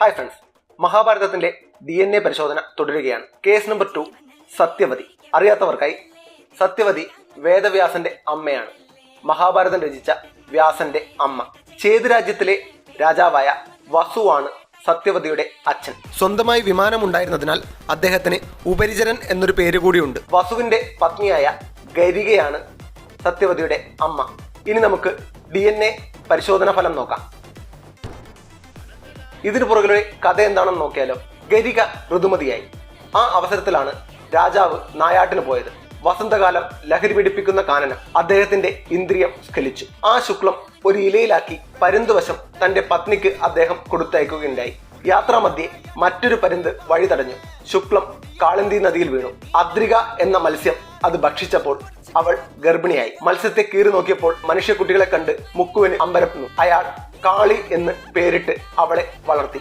Hi friends, മഹാഭാരതത്തിന്റെ DNA പരിശോധന തുടരുകയാണ്. Case number 2 Satyavati. അറിയാത്തവർക്കായി, സത്യവതി വേദവ്യാസന്റെ അമ്മയാണ്. മഹാഭാരതം രചിച്ച വ്യാസന്റെ അമ്മ. ചേത് രാജ്യത്തിലെ രാജാവായ വസുവാണ് സത്യവതിയുടെ അച്ഛൻ. സ്വന്തമായി വിമാനമുണ്ടായിരുന്നതിനാൽ അദ്ദേഹത്തിന് ഉപരിചരൻ എന്നൊരു പേര് കൂടിയുണ്ട്. വസുവിന്റെ പത്നിയായ ഗരികയാണ് സത്യവതിയുടെ അമ്മ. ഇനി നമുക്ക് DNA പരിശോധന ഫലം നോക്കാം. ഇതിനു പുറകിലെ കഥ എന്താണെന്ന് നോക്കിയാലോ. ഗരിക ഋതുമതിയായി. ആ അവസരത്തിലാണ് രാജാവ് നായാട്ടിന് പോയത്. വസന്തകാലം ലഹരി പിടിപ്പിക്കുന്ന കാനനം അദ്ദേഹത്തിന്റെ ഇന്ദ്രിയം സ്ഖലിച്ചു. ആ ശുക്ലം ഒരു ഇലയിലാക്കി പരുന്തുവശം തന്റെ പത്നിക്ക് അദ്ദേഹം കൊടുത്തയക്കുകയുണ്ടായി. യാത്രാമധ്യേ മറ്റൊരു പരുന്ത് വഴി തടഞ്ഞു. ശുക്ലം കാളിന്തി നദിയിൽ വീണു. അദ്രിക എന്ന മത്സ്യം അത് ഭക്ഷിച്ചപ്പോൾ അവൾ ഗർഭിണിയായി. മത്സ്യത്തെ കീറി നോക്കിയപ്പോൾ മനുഷ്യക്കുട്ടികളെ കണ്ട് മുക്കുവിന് അമ്പരക്കുന്നു. അയാൾ കാളി എന്ന് പേരിട്ട് അവളെ വളർത്തി.